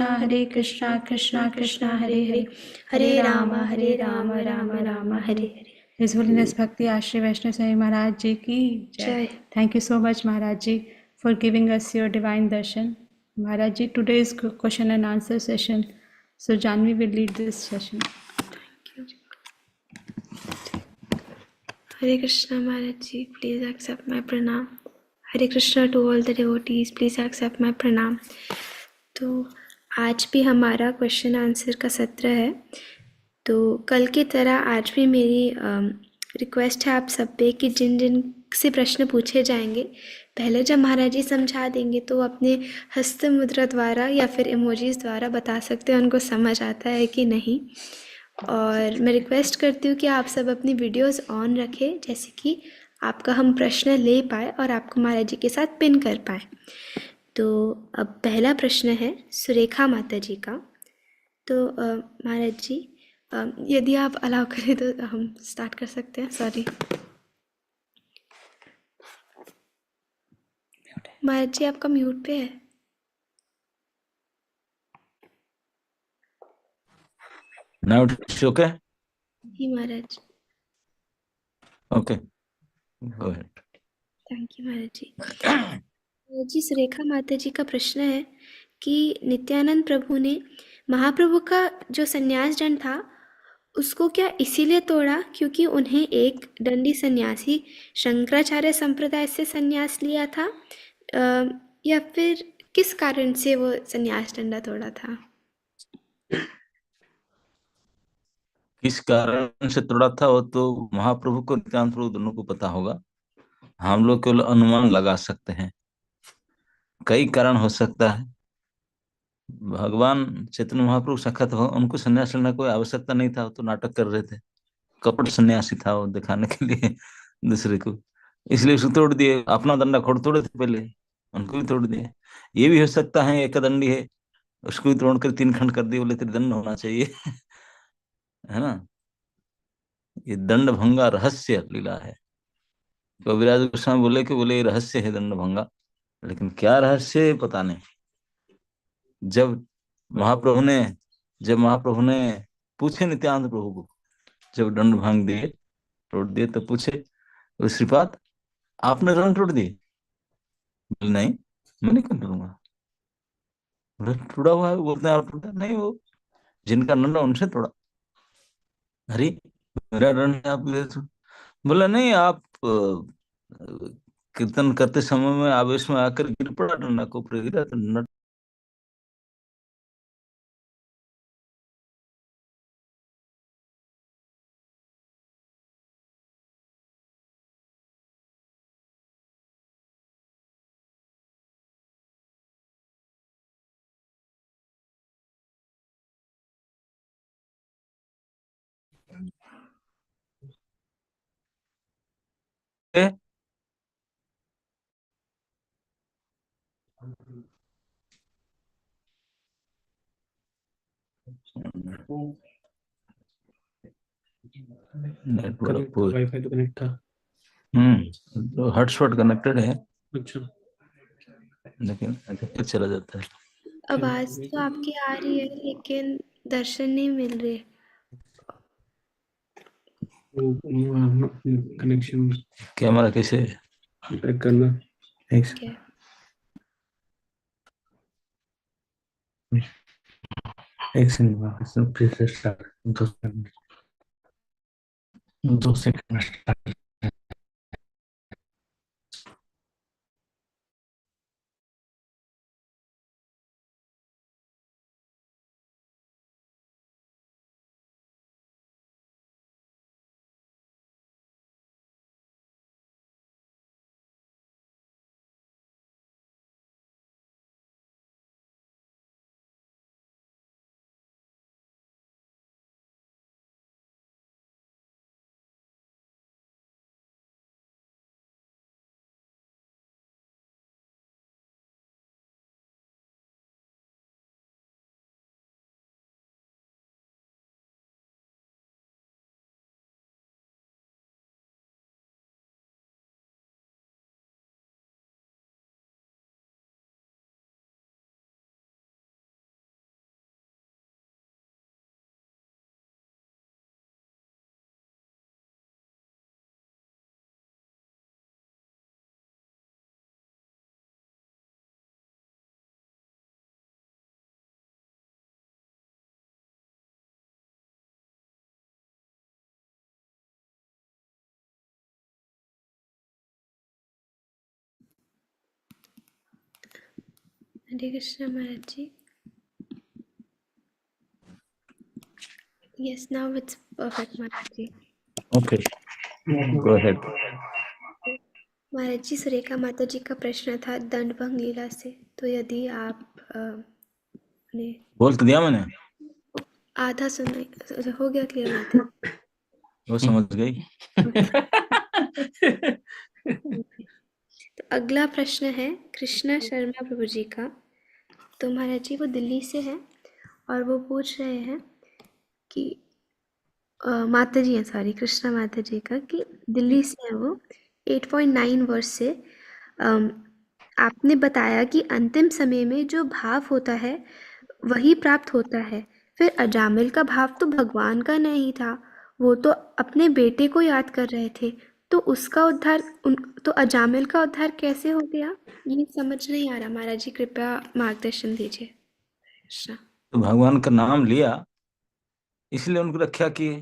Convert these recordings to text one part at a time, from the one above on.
Krishna Krishna Krishna Hare Hare, Hare Ram Ram Ram Hare Hare. His Holiness Bhakti Ashray Vaishnav Swami Maharaj Ji ki Jai. Thank you so much Maharaj Ji for giving us your divine darshan. Maharaj Ji, today's question and answer session. So Janvi will lead this session. Thank you. Hare Krishna Maharaj Ji, please accept my pranam. Hare Krishna to all the devotees, please accept my pranam. तो आज भी हमारा question answer का सत्र है। तो कल की तरह आज भी मेरी रिक्वेस्ट है आप सब पे कि जिन जिन से प्रश्न पूछे जाएंगे पहले जब महाराज जी समझा देंगे तो अपने हस्त मुद्रा द्वारा या फिर इमोजीज द्वारा बता सकते हैं उनको समझ आता है कि नहीं। और मैं रिक्वेस्ट करती हूँ कि आप सब अपनी वीडियोस ऑन रखें जैसे कि आपका हम प्रश्न ले पाए और आपको महाराज जी के साथ पिन कर पाए। तो अब पहला प्रश्न है सुरेखा माता जी का। तो महाराज जी यदि आप अलाउ करें तो हम स्टार्ट कर सकते हैं। सॉरी महाराज जी आपका म्यूट पे है। Now it's okay? जी Maharaj. Okay, go ahead. Thank you Maharaj ji. Maharaj ji Surekha माता जी का प्रश्न है कि नित्यानंद प्रभु ने महाप्रभु का जो संन्यास दंड था उसको क्या इसीलिए तोड़ा क्योंकि उन्हें एक दंडी सन्यासी शंकराचार्य संप्रदाय से संन्यास लिया था, या फिर किस कारण से वो संन्यास दंडा तोड़ा था? किस कारण से तोड़ा था वो तो महाप्रभु को नित्यानंद प्रभु दोनों को पता होगा। हम लोग केवल अनुमान लगा सकते हैं। कई कारण हो सकता है। भगवान चैतन्य महाप्रभु साक्षात उनको संन्यास लेने कोई आवश्यकता नहीं था, वो तो नाटक कर रहे थे। कपट सन्यासी था वो दिखाने के लिए दूसरे को, इसलिए उसको तोड़ दिए। अपना दंडा खोड़ तोड़े थे पहले, उनको भी तोड़ दिए। ये भी हो सकता है एक दंडी है उसको भी तोड़कर तीन खंड कर दिए, बोले त्रिदंड होना चाहिए है ना। ये दंड भंगा रहस्य लीला है। कविराज गोस्वामी बोले कि बोले ये रहस्य है दंड भंगा, लेकिन क्या रहस्य है पता नहीं। जब महाप्रभु ने पूछे नित्यानंद प्रभु को, जब दंड भांग दिए तोड़ दिए तो पूछे श्रीपाद आपने दंड तोड़ दिए? बोले नहीं, मैं नहीं क्यों तोड़ूंगा। बोले टूटा हुआ है, बोलते हैं आप टूटा नहीं, वो जिनका दंड उनसे तोड़ा। अरे मेरा दंड आप ले तो। बोला नहीं, आप कीर्तन करते समय में आवेश में आकर गिर पड़ा, डंडा को ऊपर गिरा तो डंडा नेटवर्क वाईफाई तो कनेक्ट था। तो हॉटस्पॉट कनेक्टेड है, अच्छा लेकिन फिर चला जाता है। आवाज तो आपकी आ रही है लेकिन दर्शन नहीं मिल रहे। कनेक्शन कैमरा कैसे चेक करना। ठीक है। एक सेकंड फिर से start. 2 second Hare Krishna Maharaj ji. Yes, now it's perfect, Maharaj ji. Okay, go ahead. Maharaj ji, Surekha माता जी का प्रश्न था दंडभंग लीला से, तो यदि आप ने बोल तो दिया मैंने, आधा सुना हो गया क्लियर माता वो समझ गई. जी. तो अगला प्रश्न है कृष्णा शर्मा प्रभु जी का. तो महाराज जी वो दिल्ली से हैं और वो पूछ रहे हैं कि माता जी हैं, सॉरी, कृष्णा माता जी का, कि दिल्ली से हैं वो. 8.9 वर्ष से अम, आपने बताया कि अंतिम समय में जो भाव होता है वही प्राप्त होता है. फिर अजामिल का भाव तो भगवान का नहीं था, वो तो अपने बेटे को याद कर रहे थे, तो उसका उद्धार तो अजामिल का उद्धार कैसे हो गया? ये समझ नहीं आ रहा महाराज जी, कृपया मार्गदर्शन दीजिए. कृष्णा. तो भगवान का नाम लिया इसलिए उनको रक्षा किए,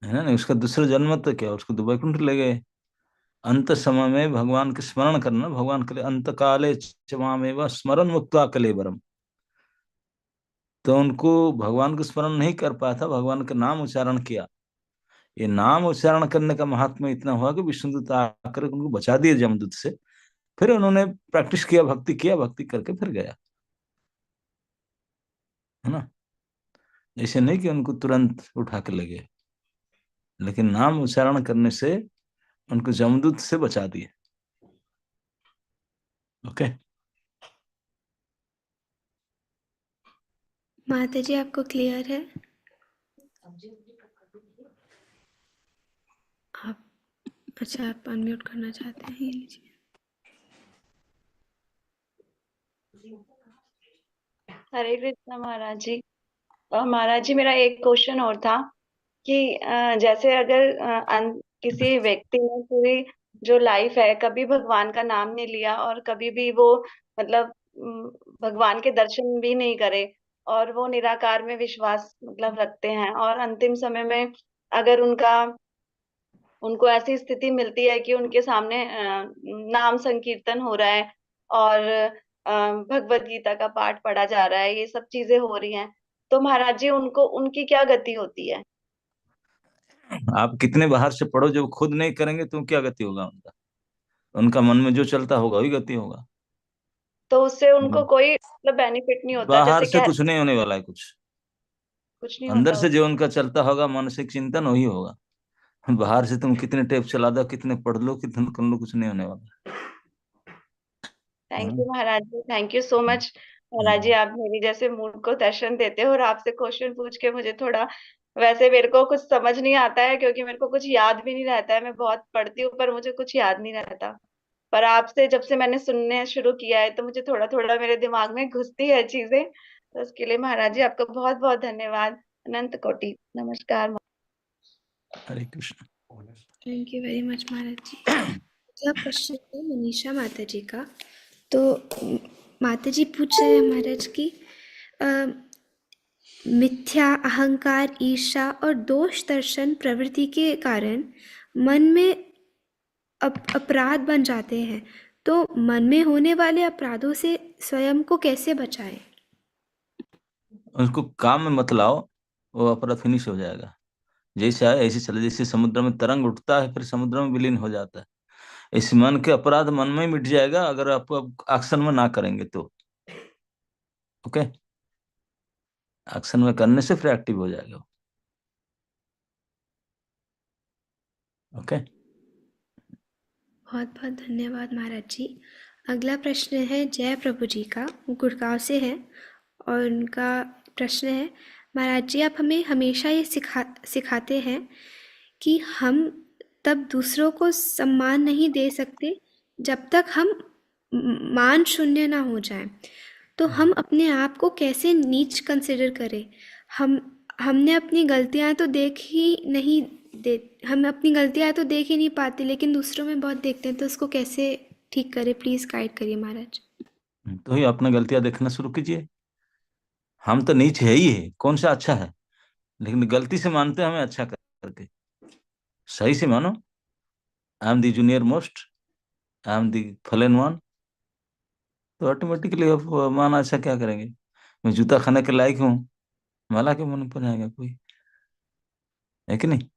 है ना. नहीं उसका दूसरा जन्म तो क्या, उसको तो वैकुंठ ले गए. अंत समय में भगवान के स्मरण करना, भगवान के लिए अंत काले चमामेव स्मरण मुक्त्वा कलेवरम. तो उनको भगवान को स्मरण नहीं कर पाया था, भगवान का नाम उच्चारण किया. ये नाम उच्चारण करने का महात्मा इतना हुआ कि विष्णुदूत आकर उनको बचा दिए जमदूत से. फिर उन्होंने प्रैक्टिस किया, भक्ति करके फिर गया, है ना. ऐसे नहीं कि उनको तुरंत उठा के ले गए, लेकिन नाम उच्चारण करने से उनको जमदूत से बचा दिए. ओके. माता जी आपको क्लियर है? आप, अच्छा, आप अनम्यूट करना चाहते हैं, ये लीजिए. हरे कृष्णा महाराज जी. महाराज जी, मेरा एक क्वेश्चन और था कि जैसे अगर किसी व्यक्ति ने पूरी जो लाइफ है कभी भगवान का नाम नहीं लिया और कभी भी वो मतलब भगवान के दर्शन भी नहीं करे और वो निराकार में विश्वास मतलब रखते हैं और अंतिम समय में अगर उनको ऐसी स्थिति मिलती है कि उनके सामने नाम संकीर्तन हो रहा है और भगवत गीता का पाठ पढ़ा जा रहा है, ये सब चीजें हो रही हैं, तो महाराज जी उनको उनकी क्या गति होती है? आप कितने बाहर से पढ़ो, जब खुद नहीं करेंगे तो क्या गति होगा उनका. उनका मन में जो चलता होगा वही गति होगा. तो उससे उनको कोई मतलब बेनिफिट नहीं होता, बाहर जैसे से कह कुछ नहीं होने वाला है. कुछ कुछ नहीं अंदर होता से उस जो उनका चलता होगा मानसिक चिंतन वही होगा. बाहर से तुम कितने टेप चला दो, कितने पढ़ लो, कितने कर लो, कुछ नहीं होने वाला. Thank hmm. You Maharaj ji, thank you so much Maharaj ji. आप मेरी जैसे मूड को दर्शन देते हो और आपसे क्वेश्चन पूछ के मुझे थोड़ा, वैसे मेरे को कुछ समझ नहीं आता है क्योंकि मेरे को कुछ याद भी नहीं रहता है, मैं बहुत पढ़ती हूँ पर मुझे कुछ याद नहीं रहता. पर आपसे जब से मैंने सुनने शुरू किया है तो मुझे थोड़ा थोड़ा मेरे दिमाग में घुसती है चीजें, तो उसके लिए महाराज जी आपका बहुत बहुत धन्यवाद. अनंत कोटि नमस्कार. Hare Krishna. Thank you very much Maharaj ji. अगला प्रश्न है मनीषा माता जी का. तो माता जी पूछ रहे हैं महाराज की, अ, मिथ्या, अहंकार, ईर्ष्या और दोष दर्शन प्रवृत्ति के कारण मन में अपराध बन जाते हैं, तो मन में होने वाले अपराधों से स्वयं को कैसे बचाएं? उसको काम में मत लाओ, वो अपराध फिनिश हो जाएगा. जैसे आए ऐसे चले. जैसे समुद्र में तरंग उठता है फिर समुद्र में विलीन हो जाता है, इस मन के अपराध मन में ही मिट जाएगा अगर आप एक्शन में ना करेंगे तो. ओके. एक्शन में करने से फिर एक्टिव हो जाएगा. ओके. बहुत बहुत धन्यवाद महाराज जी. अगला प्रश्न है जय प्रभु जी का, वो गुड़गांव से हैं और उनका प्रश्न है, महाराज जी आप हमें हमेशा ये सिखाते हैं कि हम तब दूसरों को सम्मान नहीं दे सकते जब तक हम मान शून्य ना हो जाएं, तो हम अपने आप को कैसे नीच कंसिडर करें? हम हमने अपनी गलतियां तो देख ही नहीं दे हम अपनी गलतियां तो देख ही नहीं पाते, लेकिन दूसरों में बहुत देखते हैं, तो उसको कैसे ठीक करें? प्लीज़ गाइड करिए महाराज. तो ही अपना गलतियां देखना शुरू कीजिए. हम तो नीच है ही है, कौन सा अच्छा है, लेकिन गलती से मानते हैं हमें अच्छा करके. सही से मानो, I am the junior most, I am the फलन वन. तो ऑटोमेटिकली अब मान अच्छा क्या करेंगे, मैं जूता खाने के लायक हूँ, माला के मन पर जाएगा कोई, है कि नहीं?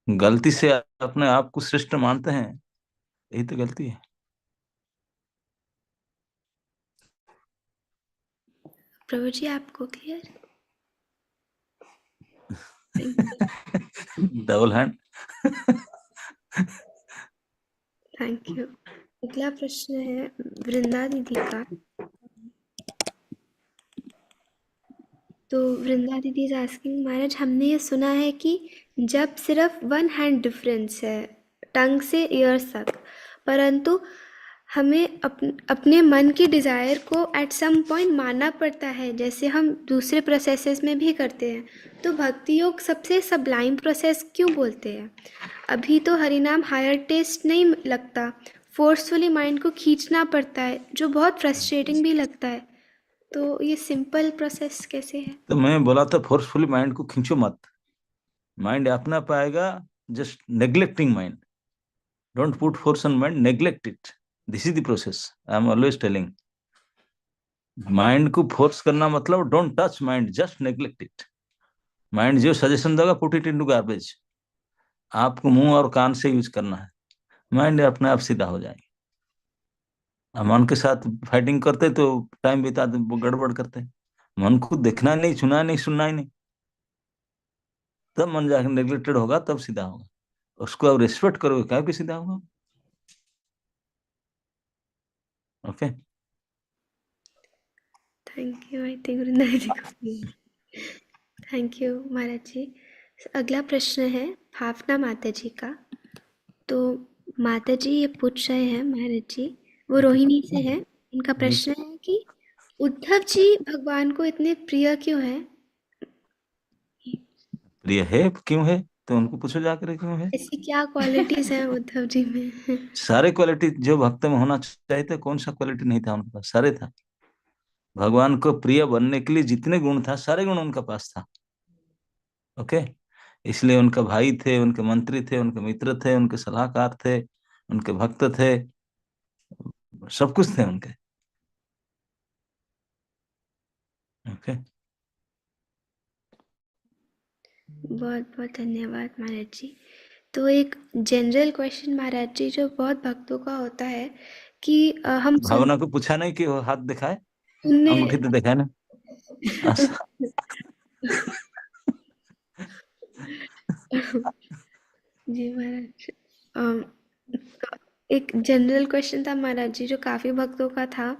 गलती से अपने आप को श्रेष्ठ मानते हैं, यही तो गलती है। प्रभु जी आपको clear? Thank you. Double hand. Thank you. अगला प्रश्न है वृंदा दीदी का। तो वृंदा दीदी इज आस्किंग, महाराज हमने ये सुना है कि जब सिर्फ वन हैंड डिफरेंस है टंग से ईयर्स तक, परंतु हमें अपने मन की डिज़ायर को एट सम पॉइंट मानना पड़ता है, जैसे हम दूसरे प्रोसेसेस में भी करते हैं। तो भक्ति योग सबसे सबलाइम प्रोसेस क्यों बोलते हैं? अभी तो हरिनाम हायर टेस्ट नहीं लगता, फोर्सफुली माइंड को खींचना पड़ता है, जो बहुत फ्रस्ट्रेटिंग भी लगता है। तो ये सिंपल प्रोसेस कैसे है? तो मैं बोला था फोर्सफुली माइंड को खींचो मत, माइंड अपना पाएगा, just neglecting mind, don't put force on mind, neglect it, this is the process I am always telling. Mind को फोर्स करना मतलब don't touch mind, just neglect it. Mind जो सजेशन देगा पुट इट इनटू गार्बेज, आपको मुंह और कान से use करना है, माइंड अपने आप सीधा हो जाएगा। मन के साथ फाइटिंग करते तो टाइम बिताते, वो गड़बड़ करते, मन को देखना नहीं, सुना नहीं, सुनना ही नहीं, तब मन जाकर नेग्लेक्टेड होगा, तब सीधा होगा। उसको अब रिस्पेक्ट करोगे क्या भी सीधा होगा। Okay, thank you. I think Vrinda दीदी को। Thank you Maharaj ji. अगला प्रश्न है भावना माता जी का। तो माता जी ये पूछ रहे हैं महाराज जी, वो रोहिणी से है। इनका प्रश्न है कि उद्धव जी भगवान को इतने प्रिय क्यों है? प्रिय है क्यों है, तो उनको पूछो जाकर क्यों है। ऐसी क्या क्वालिटीज हैं उद्धव जी में? सारे क्वालिटी जो भक्त में होना चाहिए था, कौन सा क्वालिटी नहीं था उनके पास, सारे था। भगवान को प्रिय बनने के लिए जितने गुण था, सारे गुण उनके पास था। ओके, इसलिए उनके भाई थे, उनके मंत्री थे, उनके मित्र थे, उनके सलाहकार थे, उनके भक्त थे, सब कुछ थे उनके। ओके, बहुत बहुत धन्यवाद महाराज जी। तो एक जनरल क्वेश्चन महाराज जी जो बहुत भक्तों का होता है कि हम भावना को पूछा नहीं कि वो हाथ दिखाए, सुनने अंगूठी तो दिखाए ना। अच्छा। जी महाराज। तो एक जनरल क्वेश्चन था महाराज जी जो काफ़ी भक्तों का था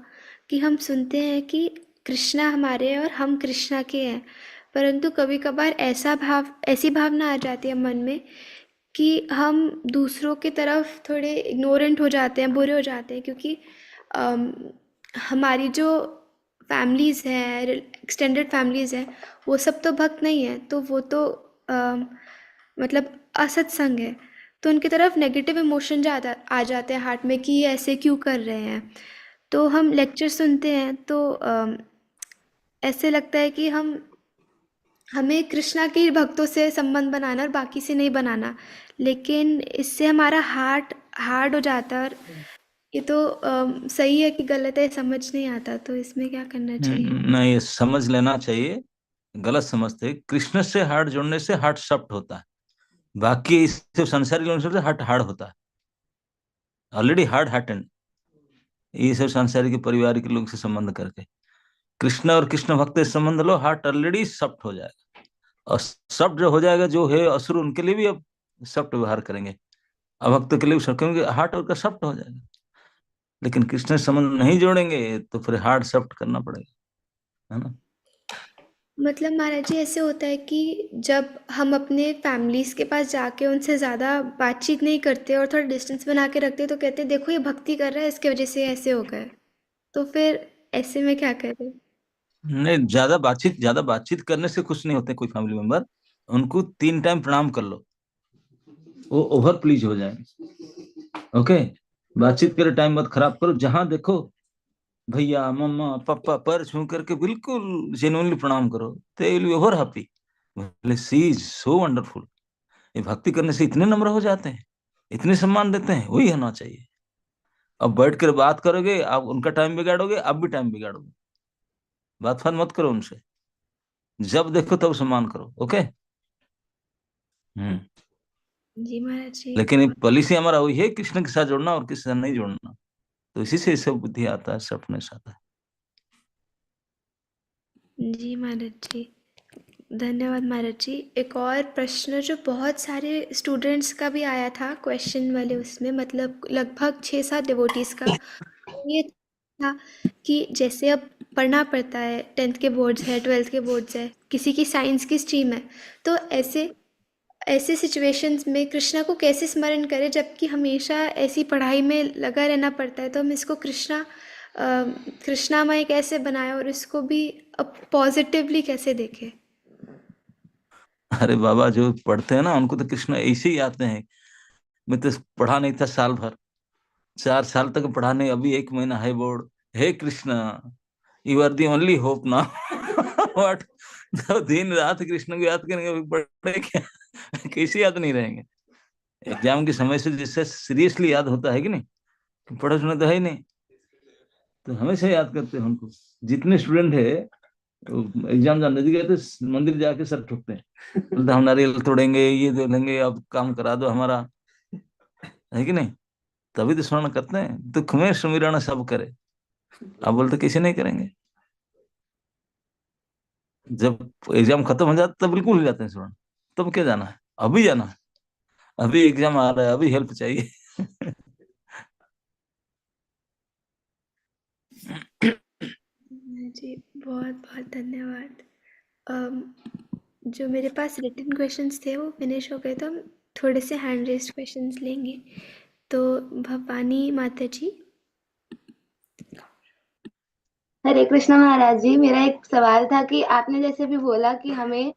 कि हम सुनते हैं कि कृष्णा हमारे हैं और हम कृष्णा के हैं, परंतु कभी कभार ऐसी भावना आ जाती है मन में कि हम दूसरों की तरफ थोड़े इग्नोरेंट हो जाते हैं, बुरे हो जाते हैं, क्योंकि अम, हमारी जो फैमिलीज़ हैं, एक्सटेंडेड फैमिलीज़ हैं, वो सब तो भक्त नहीं है, तो वो तो मतलब असत्संग है। तो उनकी तरफ नेगेटिव इमोशन ज़्यादा आ जाते हैं हार्ट में कि ये ऐसे क्यों कर रहे हैं। तो हम लेक्चर सुनते हैं तो ऐसे लगता है कि हमें कृष्णा के भक्तों से संबंध बनाना और बाकी से नहीं बनाना, लेकिन इससे हमारा हार्ट हार्ड हो जाता है। और ये तो सही है कि गलत है समझ नहीं आता, तो इसमें क्या करना चाहिए? नहीं, ये समझ लेना चाहिए, गलत समझते हैं। कृष्ण से हार्ट जोड़ने से हार्ट सॉफ्ट होता है, बाकी इस संसारी लोगों से हार्ट हार्ड होता है, ऑलरेडी हार्ड हार्टेड। ये सब संसारी के परिवार के लोग से संबंध करके कृष्ण और कृष्ण भक्त से संबंध लो, हार्ट ऑलरेडी सॉफ्ट हो जाएगा। और सॉफ्ट जो हो जाएगा, जो है असुर, उनके लिए भी अब सॉफ्ट व्यवहार करेंगे, अभक्त के लिए भी सॉफ्ट, क्योंकि हार्ट उनका सॉफ्ट हो जाएगा। लेकिन कृष्ण से संबंध नहीं जोड़ेंगे तो फिर हार्ट सॉफ्ट करना पड़ेगा, है ना। मतलब महाराज जी ऐसे होता है कि जब हम अपने फैमिलीज़ के पास जाके उनसे ज़्यादा बातचीत नहीं करते और थोड़ा डिस्टेंस बना के रखते, तो कहते हैं देखो ये भक्ति कर रहा है, इसके वजह से ऐसे हो गए। तो फिर ऐसे में क्या करें? नहीं, ज्यादा बातचीत करने से कुछ नहीं होते कोई फैमिली मेंबर, उनको 3 टाइम प्रणाम कर लो, वो ओवर प्लीज हो जाएंगे। ओके, बातचीत करे टाइम मत खराब करो, जहां देखो भैया मम्मा पापा पैर छू करके बिल्कुल जेन्युइनली प्रणाम करो, they will be over happy, बोले सी इज सो वंडरफुल। ये भक्ति करने से इतने नम्र हो जाते हैं, इतने सम्मान देते हैं, वही होना चाहिए। अब बैठ कर बात करोगे, आप उनका टाइम बिगाड़ोगे, आप भी टाइम बिगाड़ोगे। बात फात मत करो उनसे, जब देखो तब सम्मान करो। ओके। हम्म। जी महाराज जी। लेकिन ये पॉलिसी हमारा वही है, कृष्ण के साथ जोड़ना और किसी से नहीं जोड़ना। तो इसी से सब बुद्धि आता है, सपनेस आता है। जी महाराज जी, धन्यवाद महाराज जी। एक और प्रश्न जो बहुत सारे स्टूडेंट्स का भी आया था क्वेश्चन वाले, उसमें मतलब लगभग 6-7 डिवोटीज का ये था कि जैसे अब पढ़ना पड़ता है, 10th के बोर्ड्स है, 12th के बोर्ड्स है, किसी की साइंस की स्ट्रीम है, तो ऐसे ऐसे सिचुएशंस में कृष्णा को कैसे स्मरण करें जबकि हमेशा ऐसी पढ़ाई में लगा रहना पड़ता है। तो हम इसको कृष्णामय कैसे बनाएं और इसको भी अब पॉजिटिवली कैसे देखें। अरे बाबा, जो पढ़ते हैं ना उनको तो कृष्ण ऐसे ही आते हैं। मैं तो पढ़ा नहीं था साल भर, 4 साल तक पढ़ा नहीं, अभी 1 महीना है board. Hey Krishna, you are the only hope ना। व्हाट। तो दिन रात कृष्ण को याद करेंगे, अभी पढ़े क्या? कैसे याद नहीं रहेंगे? एग्जाम के समय से जिससे सीरियसली याद होता है कि नहीं, पढ़ा सुना तो है ही नहीं, तो हमेशा याद करते हैं उनको। जितने स्टूडेंट है, एग्जाम जाने नजदीक गए तो मंदिर जाके सर ठुकते हैं, बोलते हम नारियल तोड़ेंगे, ये दे लेंगे, अब काम करा दो हमारा, है कि नहीं? तभी तो स्मरण करते हैं, दुख में सुमिरन सब करे। आप बोलते कैसे नहीं करेंगे? जब एग्जाम खत्म हो जाता तब बिल्कुल हो जाते हैं स्मरण। तब क्या जाना है? अभी जाना है, अभी एग्जाम आ रहा है, अभी हेल्प चाहिए। जी बहुत बहुत धन्यवाद। अम, जो मेरे पास रिटन क्वेश्चंस थे वो फिनिश हो गए, तो हम थोड़े से हैंड रेस्ड क्वेश्चंस लेंगे। तो भवानी माता जी। हरे कृष्ण महाराज जी, मेरा एक सवाल था कि आपने जैसे भी बोला कि हमें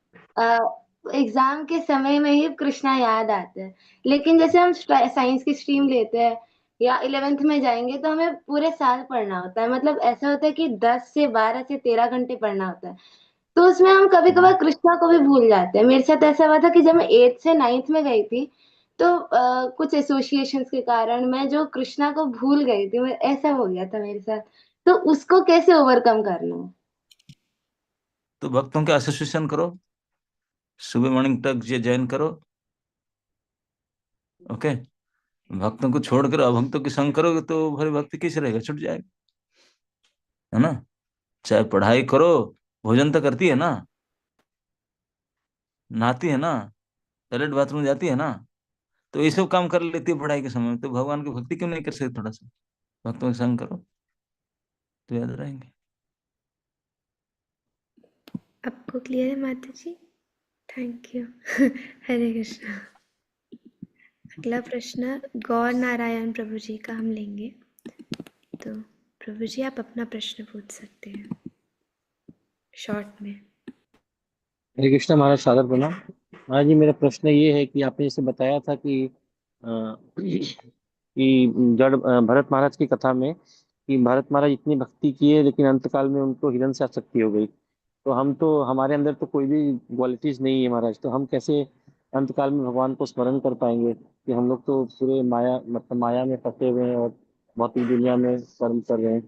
एग्जाम के समय में ही कृष्णा याद आते हैं, लेकिन जैसे हम साइंस की स्ट्रीम लेते हैं या 11th में जाएंगे तो हमें पूरे साल पढ़ना होता है। मतलब ऐसा होता है कि 10 से 12 से 13 घंटे पढ़ना होता है, तो उसमें हम कभी कभार कृष्णा को भी भूल जाते हैं। मेरे साथ ऐसा हुआ था कि जब मैं 8th से 9th में गई थी, तो कुछ एसोसिएशंस के कारण मैं जो कृष्णा को भूल गई थी, ऐसा हो गया था मेरे साथ। तो उसको कैसे ओवरकम करना है? तो भक्तों के एसोसिएशन करो, सुबह मॉर्निंग तक ये ज्वाइन करो। ओके। भक्तों को छोड़कर अभक्तों की संग करोगे तो फिर भक्ति कैसे रहेगा? छूट जाएगा, है ना? चाहे पढ़ाई करो, भोजन तो करती है ना, नहाती है ना, टॉयलेट बाथरूम जाती है ना, तो ये सब काम कर लेती है पढ़ाई के समय में, तो भगवान की भक्ति क्यों नहीं कर सकते? थोड़ा सा भक्तों के संग करो तो याद रहेंगे। आपको क्लियर है माता जी? Thank you. हरे कृष्णा। अगला प्रश्न गौर नारायण प्रभु जी का हम लेंगे। तो प्रभु जी आप अपना प्रश्न पूछ सकते हैं शॉर्ट में। हरे कृष्णा महाराज, सादर प्रणाम। महाराज जी, मेरा प्रश्न ये है कि आपने जैसे बताया था कि भरत महाराज की कथा में कि भरत महाराज इतनी भक्ति किए लेकिन अंतकाल में उनको हिरण से आसक्ति हो गई। तो हमारे अंदर तो कोई भी क्वालिटीज नहीं है महाराज, तो हम कैसे अंतकाल में भगवान को स्मरण कर पाएंगे? कि हम लोग तो पूरे माया में फंसे हुए हैं और भौतिक दुनिया में कर्म कर रहे हैं।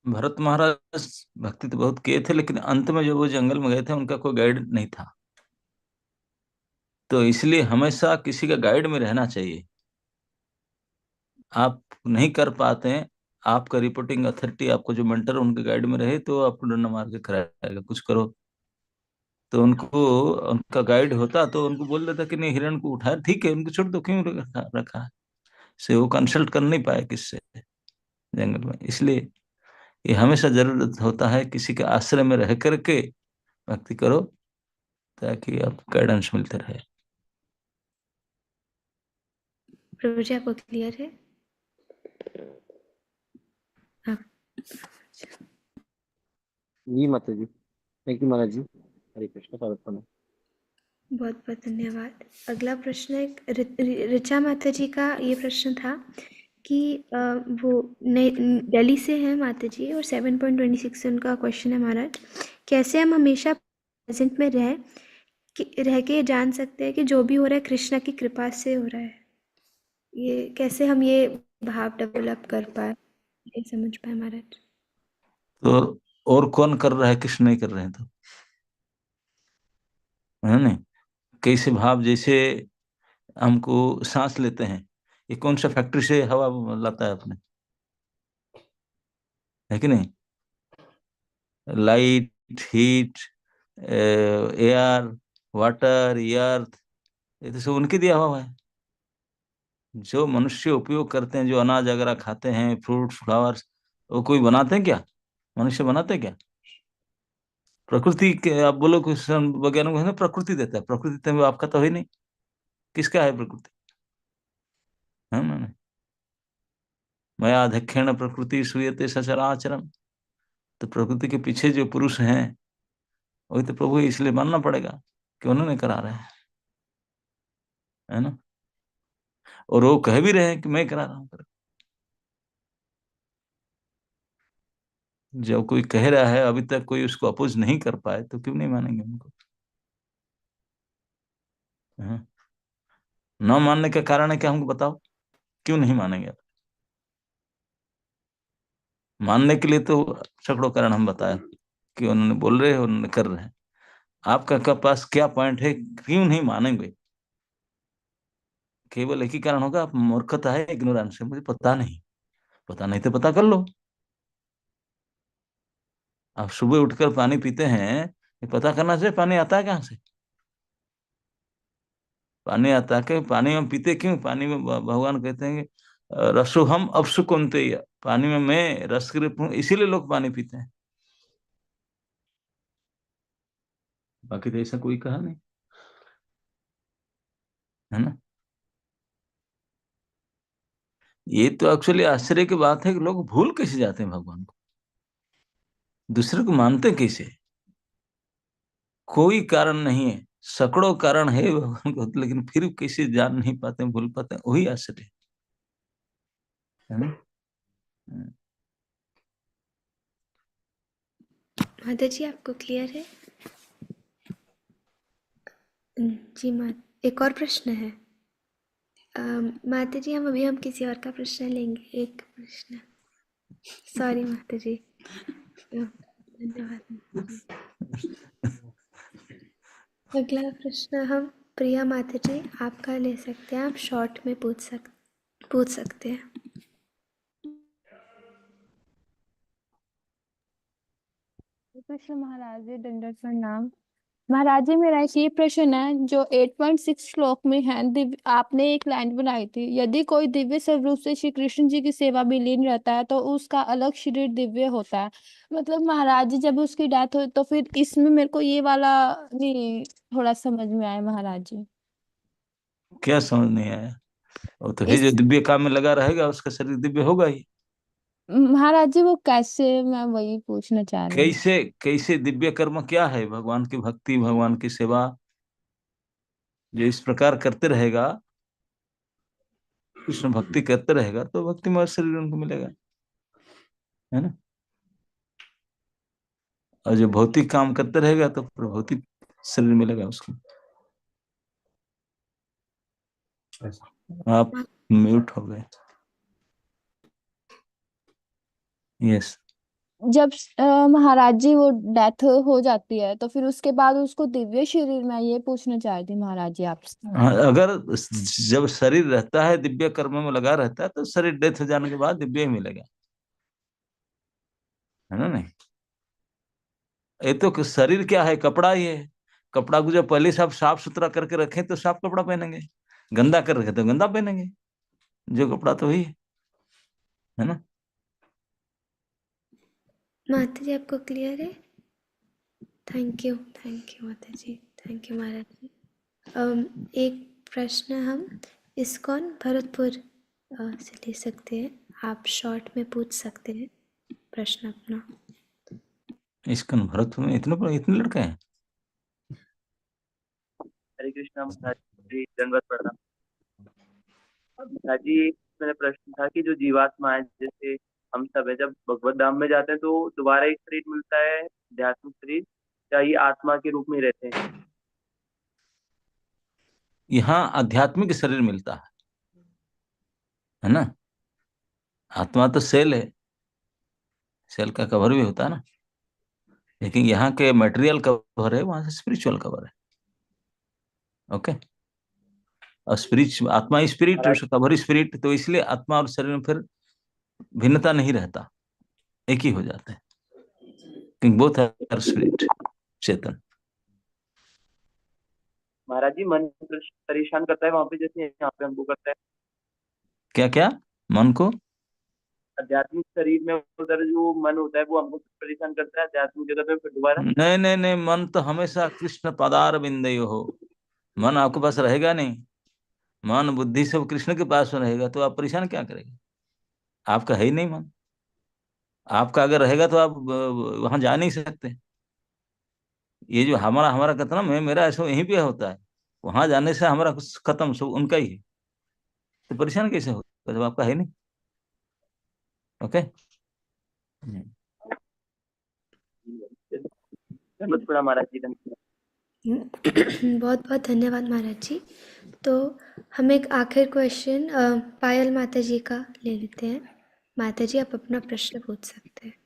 भरत महाराज भक्ति तो बहुत किए थे, लेकिन अंत में जब वो जंगल में गए थे उनका कोई गाइड नहीं था। तो इसलिए हमेशा किसी का गाइड में रहना चाहिए। आप नहीं कर पाते हैं, आपका रिपोर्टिंग अथॉरिटी, आपको जो मेंटर उनके गाइड में रहे तो आपको डंडा मार के कराएगा, कुछ करो। तो उनको उनका गाइड होता तो उनको बोल देता कि नहीं, हिरण को उठाया ठीक है, उनको छोड़ दो, क्यों रखा है? से वो कंसल्ट कर नहीं पाए किससे जंगल में। इसलिए ये हमेशा जरूरत होता है किसी के आश्रय में रह करके भक्ति करो, ताकि आपको गाइडेंस मिलते रहे। प्रभु जी आपको क्लियर है? आप जी माता जी, थैंक यू महाराज जी। हरे कृष्ण, सादर प्रणाम। बहुत बहुत धन्यवाद। अगला प्रश्न एक ऋचा माता जी का ये प्रश्न था कि वो दिल्ली से है माता जी और 7.26 से उनका क्वेश्चन है महाराज, कैसे हम हमेशा प्रेजेंट में रह के जान सकते हैं कि जो भी हो रहा है कृष्णा की कृपा से हो रहा है? ये कैसे हम ये भाव डेवलप कर पाए, नहीं समझ पाए महाराज। तो और कौन कर रहा है? कृष्ण नहीं कर रहे हैं तो, है नहीं? कैसे भाव, जैसे हमको सांस लेते हैं, ये कौन सा फैक्ट्री से हवा लाता है अपने, है कि नहीं? लाइट, हीट, एयर, वाटर, अर्थ, ये तो सब उनके दिया हुआ है। जो मनुष्य उपयोग करते हैं, जो अनाज वगैरह खाते हैं, फ्रूट्स, फ्लावर्स, वो कोई बनाते हैं क्या? मनुष्य बनाते हैं क्या? प्रकृति के आप बोलो, कुछ वैज्ञानिक है ना, प्रकृति देता है, प्रकृति तो आपका तो है नहीं। किसका है प्रकृति? है ना? मया अध्यक्षेण प्रकृति सूयते सचराचरम। तो प्रकृति के पीछे जो पुरुष हैं वही तो प्रभु है, इसलिए मानना पड़ेगा कि उन्होंने करा रहे हैं, है ना? और वो कह भी रहे हैं कि मैं करा रहा हूँ। जब कोई कह रहा है, अभी तक कोई उसको अपोज नहीं कर पाए, तो क्यों नहीं मानेंगे उनको? हाँ? न मानने का कारण है क्या, हमको बताओ, क्यों नहीं मानेंगे आप? मानने के लिए तो सैकड़ों कारण हम बताए कि उन्होंने बोल रहे हैं, उन्होंने कर रहे हैं। आपका का पास क्या पॉइंट है, क्यों नहीं मानेंगे? केवल एक ही कारण होगा, आप मूर्खता है, इग्नोरेंस है, मुझे पता नहीं। पता नहीं तो पता कर लो। आप सुबह उठकर पानी पीते हैं, ये पता करना चाहिए पानी आता है कहाँ से। पानी आता है, पानी में पीते क्यों? पानी में भगवान कहते हैं कि रसो हम अपसु कुंते, पानी में मैं रस के रूप हूं, इसीलिए लोग पानी पीते हैं। बाकी तो ऐसा कोई कहा नहीं, है ना? ये तो एक्चुअली आश्चर्य की बात है कि लोग भूल कैसे जाते हैं भगवान को, दूसरे को मानते कैसे? कोई कारण नहीं है, सैकड़ों कारण है भगवान को, लेकिन फिर कैसे जान नहीं पाते, भूल पाते हैं, वही आश्चर्य है ना? माता जी आपको क्लियर है? जी माँ, एक और प्रश्न है। माता जी, हम किसी और का प्रश्न लेंगे, एक प्रश्न। सॉरी माता जी, धन्यवाद। अगला प्रश्न हम प्रिया माता जी आपका ले सकते हैं, आप शॉर्ट में पूछ सकते हैं। कृष्ण महाराज जी, दंडवत प्रणाम। महाराज जी, मेरा एक ये प्रश्न है जो 8.6 श्लोक में है। आपने एक लाइन बनाई थी, यदि कोई दिव्य स्वरूप से श्री कृष्ण जी की सेवा में लीन रहता है तो उसका अलग शरीर दिव्य होता है। मतलब महाराज जी, जब उसकी डेथ हो तो फिर इसमें मेरे को ये वाला नहीं थोड़ा समझ में आया महाराज जी। क्या समझ नहीं आया? वो तो है, जो इस दिव्य काम में लगा रहेगा उसका शरीर दिव्य होगा ही। महाराज जी वो कैसे, मैं वही पूछना चाह रही हूँ। कैसे? कैसे दिव्य कर्म क्या है? भगवान की भक्ति, भगवान की सेवा, जो इस प्रकार करते रहेगा, कृष्ण भक्ति करते रहेगा, तो भक्तिमय शरीर उनको मिलेगा, है ना? और जो भौतिक काम करते रहेगा तो फिर भौतिक शरीर मिलेगा उसको। आप म्यूट हो गए। यस। जब महाराज जी वो डेथ हो जाती है तो फिर उसके बाद उसको दिव्य शरीर, मैं ये पूछना चाह रही थी महाराज जी आपसे। अगर जब शरीर रहता है, दिव्य कर्म में लगा रहता है, तो शरीर डेथ हो जाने के बाद दिव्य ही मिलेगा, है ना? नहीं, ये तो शरीर क्या है, कपड़ा ही है। कपड़ा को जब पहले से आप साफ सुथरा करके रखें तो साफ कपड़ा पहनेंगे, गंदा कर रखे तो गंदा पहनेंगे, जो कपड़ा तो वही है ना? माता जी आपको क्लियर है? थैंक यू माता जी, थैंक यू महाराज जी। एक प्रश्न हम इस्कॉन भरतपुर से ले सकते हैं, आप शॉर्ट में पूछ सकते हैं प्रश्न अपना। इसका भरतपुर में इतने लड़के हैं? हरे कृष्णा महाराज जी, दंडवत प्रणाम। महाराज जी, मेरा प्रश्न था कि जो जीवात्मा है, जैसे हम सब है, जब भगवत धाम में जाते हैं तो दोबारा एक शरीर मिलता है, आध्यात्मिक शरीर, या ये आत्मा के रूप में रहते हैं? यहाँ आध्यात्मिक शरीर मिलता है ना? आत्मा तो सेल है, सेल का कवर भी होता है ना, लेकिन यहाँ के मटेरियल कवर है, वहां से स्पिरिचुअल कवर है। ओके, और स्पिरिट आत्मा स्पिरिट, महाराज उसका कवर स्पिरिट, तो इसलिए आत्मा और शरीर में फिर भिन्नता नहीं रहता, एक ही हो जाते हैं, क्योंकि बोथ आर स्पिरिट, चेतन। महाराज जी, मन परेशान करता है वहां पे, जैसे यहाँ पे हमको करता है। क्या क्या मन को? आध्यात्मिक शरीर में उधर जो मन होता है वो हमको परेशान करता है, आध्यात्मिक जगत में फिर दोबारा। नहीं नहीं नहीं, मन तो हमेशा कृष्ण पदार बिंदयो हो, मन आपके पास रहेगा नहीं। मन बुद्धि सब कृष्ण के पास में रहेगा, तो आप परेशान क्या करेंगे? आपका है ही नहीं मन। आपका अगर रहेगा तो आप वहां जा नहीं सकते। ये जो हमारा हमारा खत्म है, मेरा ऐसा यहीं पे होता है, वहां जाने से हमारा कुछ खत्म सब उनका ही है, तो परेशान कैसे होगा जब आपका है नहीं? ओके। धन्यवाद पड़ा महाराज जी, धन्यवाद। बहुत बहुत धन्यवाद महाराज जी। तो हम एक आखिर क्वेश्चन पायल माता जी का ले लेते हैं। माता जी, आप अपना प्रश्न पूछ सकते हैं।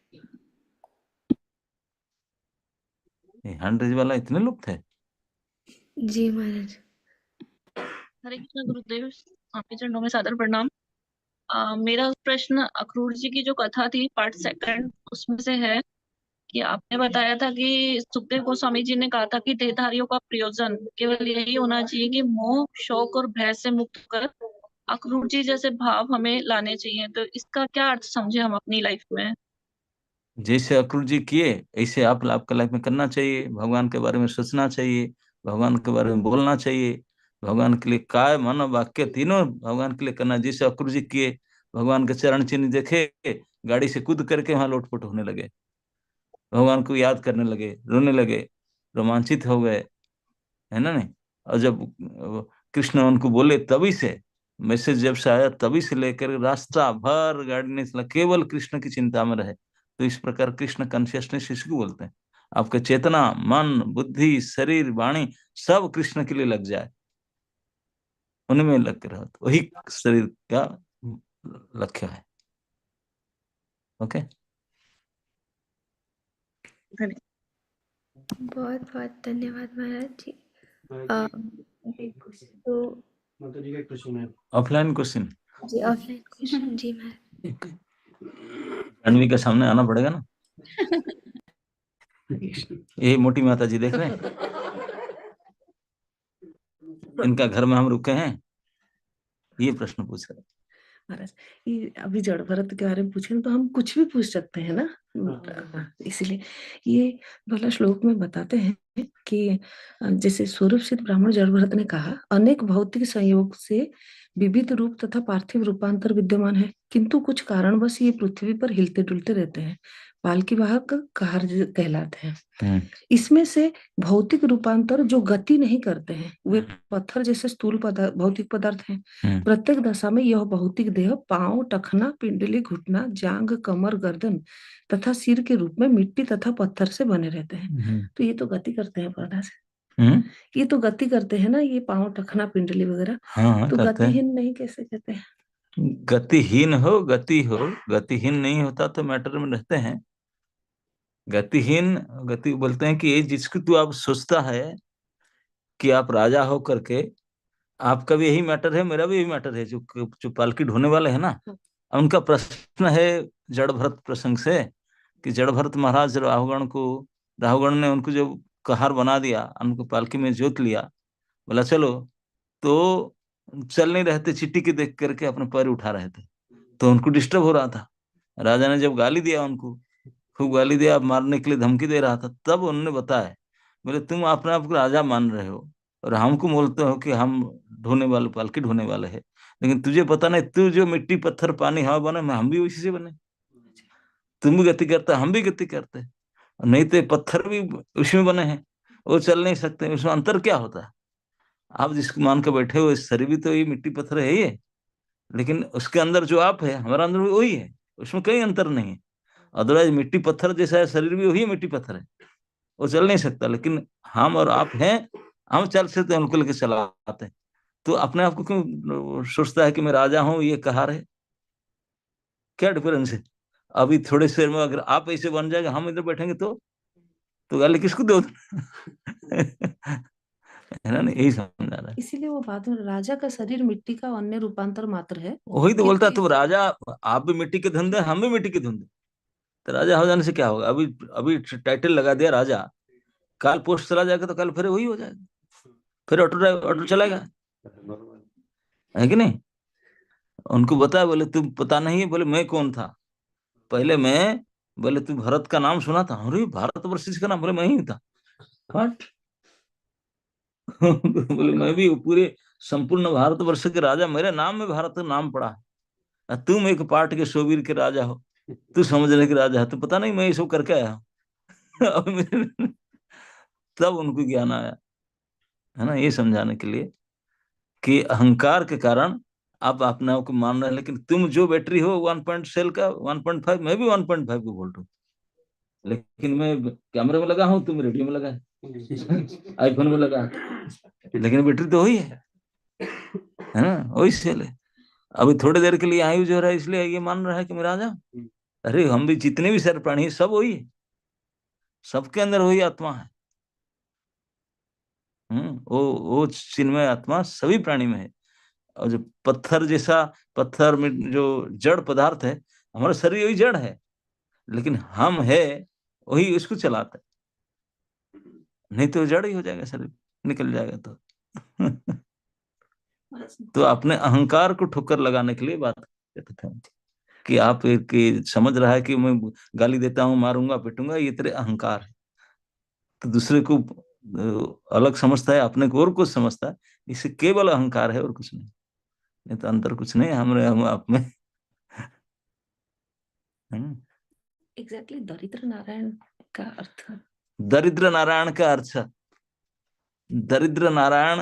हैंड रेज वाला इतने लोग थे? जी महाराज। हरे कृष्ण गुरुदेव, आपके चरणों में सादर प्रणाम। मेरा प्रश्न अक्रूर जी की जो कथा थी पार्ट सेकंड, उसमें से है कि आपने बताया था कि सुखदेव गोस्वामी जी ने कहा था कि देहधारियों का प्रयोजन केवल यही होना चाहिए कि मोह, शौक और भय से मुक्त कर अक्रूर जी जैसे भाव हमें लाने चाहिए। तो इसका क्या अर्थ समझे हम अपनी लाइफ में? जैसे अक्रूर जी किए, ऐसे आप आपका लाइफ में करना चाहिए। भगवान के बारे में सोचना चाहिए, भगवान के बारे में बोलना चाहिए, भगवान के लिए काय मन और वाक्य तीनों भगवान के लिए करना। जैसे अक्रूर जी किए, भगवान के चरण चिन्ह देखे, गाड़ी से कूद करके वहां लोटपोट होने लगे, भगवान को याद करने लगे, रोने लगे, रोमांचित हो गए, है ना नहीं? और जब कृष्ण उनको बोले, तभी से मैसेज जब से आया, तभी से लेकर रास्ता भर गाड़ी ने चला, केवल कृष्ण की चिंता में रहे। तो इस प्रकार कृष्ण कॉन्शियसनेस इसको बोलते हैं। आपका चेतना, मन, बुद्धि, शरीर, वाणी सब कृष्ण के लिए लग जाए, उनमें लग के रहो, तो वही शरीर का लक्ष्य है। ओके। बहुत बहुत धन्यवाद महाराज जी। तो ऑफलाइन क्वेश्चन, जी ऑफलाइन क्वेश्चन, जी महाराज। रणवी के सामने आना पड़ेगा ना। ये मोटी माता जी देख रहे हैं, इनका घर में हम रुके हैं, ये प्रश्न पूछ रहे हैं। महाराज, ये अभी जड़ भरत के बारे में पूछे ना, तो हम कुछ भी पूछ सकते हैं ना। इसलिए ये भला श्लोक में बताते हैं कि जैसे स्वरूप सिद्ध ब्राह्मण जड़ भरत ने कहा, अनेक भौतिक संयोग से विविध रूप तथा पार्थिव रूपांतर विद्यमान है, किंतु कुछ कारणवश ये पृथ्वी पर हिलते डुलते रहते हैं, पालकी वाहक कार्य कहलाते हैं। इसमें से भौतिक रूपांतर जो गति नहीं करते हैं, वे पत्थर जैसे स्थूल पदार्थ, भौतिक पदार्थ हैं। प्रत्येक दशा में यह भौतिक देह पांव, टखना, पिंडली, घुटना, जांग, कमर, गर्दन तथा सिर के रूप में मिट्टी तथा पत्थर से बने रहते हैं। तो ये तो गति करते हैं पौधा से, ये तो गति करते हैं ना, ये पांव, टखना, पिंडली वगैरह। हाँ, तो करते हैं। गतिहीन नहीं कैसे कहते हैं? गतिहीन हो, गति हो, गतिहीन नहीं होता तो मैटर में रहते हैं। गतिहीन, गति बोलते हैं कि ये जिसको तू आप सोचता है कि आप राजा हो करके, आपका भी यही मैटर है, मेरा भी यही मैटर है, जो पालकी ढोने वाले हैं ना, उनका प्रश्न है जड़ भरत प्रसंग से, कि जड़ भरत महाराज राहुगण ने उनको जो कहार बना दिया, उनको पालकी में जोत लिया, बोला चलो, तो चल नहीं रहते, चिट्टी के देख करके अपने पैर उठा रहे थे, तो उनको डिस्टर्ब हो रहा था। राजा ने जब गाली दिया उनको, खूब गाली दिया, मारने के लिए धमकी दे रहा था, तब उन्होंने बताया, बोले तुम अपने आप को राजा मान रहे हो और हमको बोलते हो कि हम ढोने वाले, पालकी ढोने वाले हैं, लेकिन तुझे पता नहीं, तू जो मिट्टी पत्थर पानी हवा बने, हम भी उसी से बने, तुम भी गति करते, हम भी गति करते, नहीं तो पत्थर भी उसमें बने हैं, वो चल नहीं सकते, उसमें अंतर क्या होता है? आप जिसको मान के बैठे हो, शरीर भी तो ये मिट्टी पत्थर है ये, लेकिन उसके अंदर जो आप है, हमारा अंदर भी वही है, उसमें कोई अंतर नहीं है। अदरवाइज मिट्टी पत्थर जैसा है, शरीर भी वही मिट्टी पत्थर है, वो चल नहीं सकता, लेकिन हम और आप हैं, हम चल सकते हैं, उनको लेके चलाते हैं। तो अपने आप को क्यों सोचता है कि मैं राजा हूं, ये कहार है? क्या डिफरेंस है? अभी थोड़े देर में अगर आप ऐसे बन जाएगा, हम इधर बैठेंगे तो गाली किसको दो? है ना, यही समझा रहा है। इसीलिए वो बात में राजा का शरीर मिट्टी का अन्य रूपांतर मात्र है। वही तो बोलता, क्योंकि तुम राजा, आप भी मिट्टी के धुंधे, हम भी मिट्टी के धुंधे, तो राजा हो जाने से क्या होगा? अभी अभी टाइटल लगा दिया राजा, कल पोस्ट चला जाएगा तो कल फिर वही हो जाएगा, फिर ऑटो चलेगा, है कि नहीं? उनको बताया, बोले तुम पता नहीं है, बोले मैं कौन था पहले, मैं, बोले तू भरत का नाम सुना था? अरे भारतवर्ष का नाम, बोले मैं ही था। हट। बोले मैं भी पूरे संपूर्ण भारतवर्ष के राजा, मेरे नाम में भारत का नाम पड़ा है, तुम एक पार्ट के शोवीर के राजा हो, तू समझ रहे कि राजा है, तो पता नहीं मैं ये सब करके आया हूँ। तब उनको ज्ञान आया, है ना, ये समझाने के लिए कि अहंकार के कारण आप अपने आप को मान रहे हैं, लेकिन तुम जो बैटरी हो 1 सेल का 1.5, मैं भी 1.5 को वोल्ट हूँ, लेकिन मैं कैमरे में लगा हूँ, तुम रेडियो में लगा है, आईफोन में लगा है, लेकिन बैटरी तो वही है ना, वही सेल है। अभी थोड़ी देर के लिए यहाँ यूज हो रहा है, इसलिए ये मान रहा है कि मैं राजा। अरे हम भी जितने भी सारे प्राणी सब वही है, सबके अंदर वही आत्मा है। वो चिन्मय आत्मा सभी प्राणी में है। और जो पत्थर जैसा, पत्थर में जो जड़ पदार्थ है, हमारा शरीर वही जड़ है, लेकिन हम है वही उसको चलाता है, नहीं तो जड़ ही हो जाएगा, शरीर निकल जाएगा तो। तो अपने अहंकार को ठोकर लगाने के लिए बात करते थे कि आप कि समझ रहा है कि मैं गाली देता हूँ, मारूंगा, पीटूंगा, ये तेरे अहंकार है। तो दूसरे को अलग समझता है, अपने को और कुछ समझता है, इसे केवल अहंकार है और कुछ नहीं तो अंतर कुछ नहीं, हम आप में। एग्जैक्टली दरिद्र नारायण का अर्थ, दरिद्र नारायण का अर्थ, दरिद्र नारायण,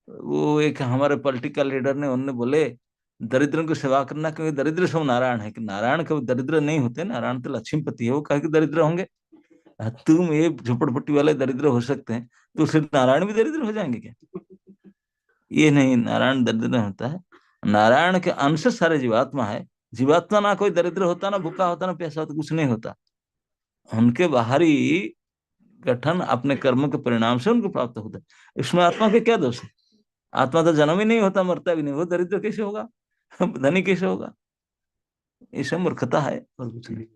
वो एक हमारे पॉलिटिकल लीडर ने, उन्होंने बोले दरिद्रों की सेवा करना, क्योंकि दरिद्र सब नारायण है, कि नारायण कभी दरिद्र नहीं होते, नारायण तो लक्ष्मीपति है, वो कहे कि दरिद्र होंगे। तुम ये झोपड़पट्टी वाले दरिद्र हो सकते हैं, तो फिर नारायण भी दरिद्र हो जाएंगे क्या? ये नहीं, नारायण दरिद्र होता है, नारायण के अंश सारे जीवात्मा है। जीवात्मा ना कोई दरिद्र होता, ना भूखा होता, ना प्यासा होता, कुछ नहीं होता। उनके बाहरी गठन अपने कर्म के परिणाम से उनको प्राप्त होता है। इसमें आत्मा के क्या दोष है? आत्मा तो जन्म ही नहीं होता, मरता भी नहीं, वो दरिद्र कैसे होगा, धनी कैसे होगा? ये सब मूर्खता है और कुछ नहीं,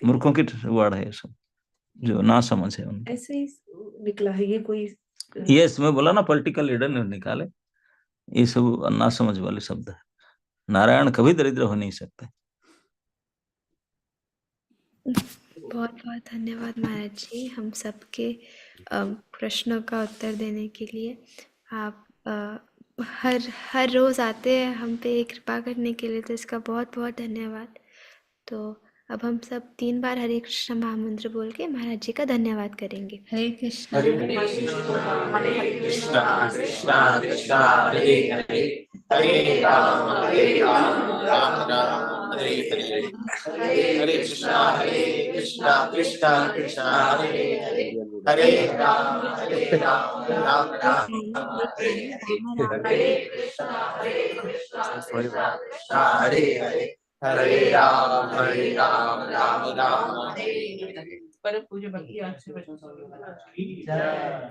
मूर्खों की वर्ड है ये सब, जो ना समझ है उनका। ऐसे ही निकला है ये कोई। ये इसमें बोला ना, पॉलिटिकल लीडर ने निकाले, ये सब ना समझ वाले शब्द है। नारायण कभी दरिद्र हो नहीं सकते। बहुत बहुत धन्यवाद महाराज जी, हम सबके प्रश्नों का उत्तर देने के लिए। आप हर रोज़ आते हैं हम पे कृपा करने के लिए, तो इसका बहुत बहुत धन्यवाद। तो अब हम सब 3 बार हरे कृष्ण महामंत्र बोल के महाराज जी का धन्यवाद करेंगे। हरे कृष्ण हरे कृष्णा कृष्णा कृष्णा हरे हरे, हरे राम राम राम हरे हरे, हरे कृष्णा कृष्णा कृष्णा हरे हरे, हरे राम राम राम हरे हरे, हरे कृष्णा कृष्णा हरे हरे, हरे राम राम राम हरे हरे।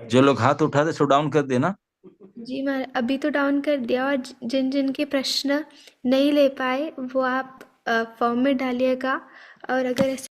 जो लोग हाथ उठाते सो डाउन कर देना। जी महाराज, अभी तो डाउन कर दिया, और जिन जिन के प्रश्न नहीं ले पाए वो आप फॉर्म में डालिएगा, और अगर ऐसे